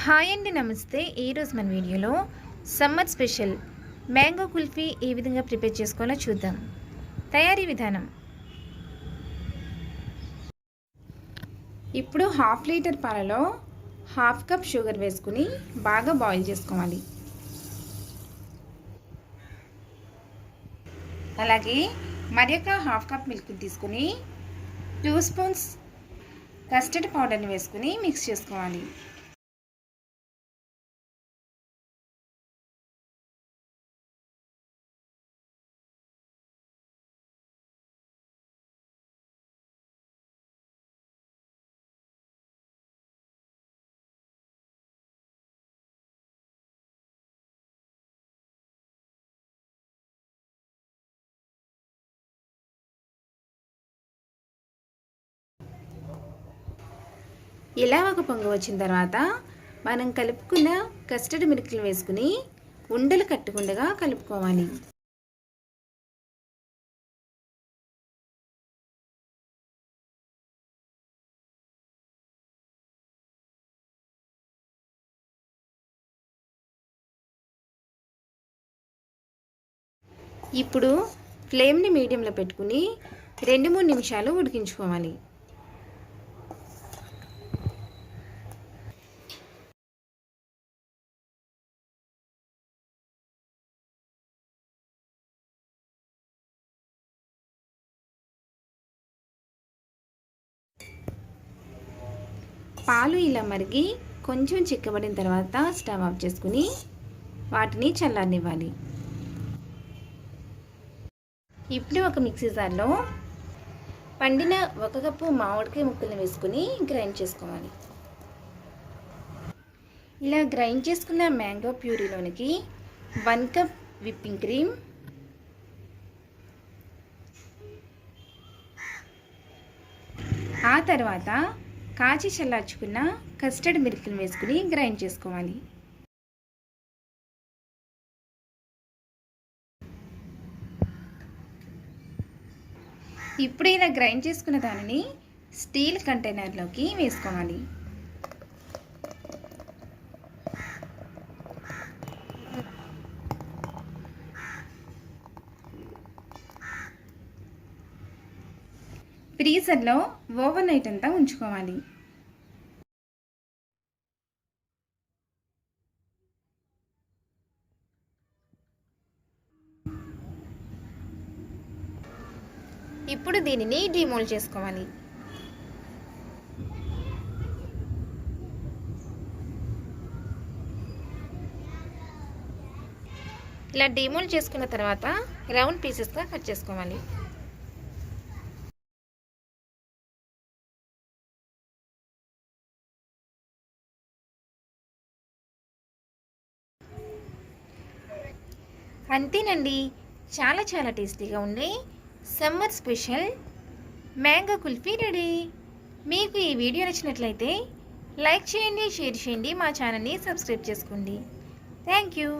Hi అండి, నమస్తే. ఈరోజు మన వీడియోలో సమ్మర్ స్పెషల్ మ్యాంగో కుల్ఫీ ఏ విధంగా ప్రిపేర్ చేసుకోవాలో చూద్దాం. తయారీ విధానం: ఇప్పుడు 1/2 లీటర్ పాలలో 1/2 కప్ షుగర్ వేసుకుని బాగా బాయిల్ చేసుకోవాలి. అలాగే మరొక 1/2 కప్ మిల్క్ తీసుకుని 2 స్పూన్స్ కస్టర్డ్ పౌడర్ని వేసుకుని మిక్స్ చేసుకోవాలి. ఇలా ఒక పొంగు వచ్చిన తర్వాత మనం కలుపుకున్న కస్టర్డ్ మిల్క్లు వేసుకుని ఉండలు కట్టకుండా కలుపుకోవాలి. ఇప్పుడు ఫ్లేమ్ని మీడియంలో పెట్టుకుని 2-3 నిమిషాలు ఉడికించుకోవాలి. పాలు ఇలా మరిగి కొంచెం చిక్కబడిన తర్వాత స్టవ్ ఆఫ్ చేసుకుని వాటిని చల్లారనివ్వాలి. ఇప్పుడు ఒక మిక్సీ జార్లో పండిన 1 కప్పు మామిడికాయ ముక్కల్ని వేసుకుని గ్రైండ్ చేసుకోవాలి. ఇలా గ్రైండ్ చేసుకున్న మ్యాంగో ప్యూరీలోనికి 1 కప్ విప్పింగ్ క్రీమ్, ఆ తర్వాత కాచి చల్లార్చుకున్న కస్టర్డ్ మిల్క్ని వేసుకుని గ్రైండ్ చేసుకోవాలి. ఇప్పుడు ఇలా గ్రైండ్ చేసుకున్న దానిని స్టీల్ కంటైనర్లోకి వేసుకోవాలి. ఫ్రీజర్లో ఓవర్ నైట్ అంతా ఉంచుకోవాలి. ఇప్పుడు దీనిని డీమోల్డ్ చేసుకోవాలి. ఇలా డీమోల్డ్ చేసుకున్న తర్వాత రౌండ్ పీసెస్గా కట్ చేసుకోవాలి. అంతేనండి, చాలా టేస్టీగా ఉండే summer special mango kulfi ready. మీకు ఈ వీడియో నచ్చినట్లయితే లైక్ చేయండి, షేర్ చేయండి, మా ఛానల్ని సబ్స్క్రైబ్ చేసుకోండి. Thank you.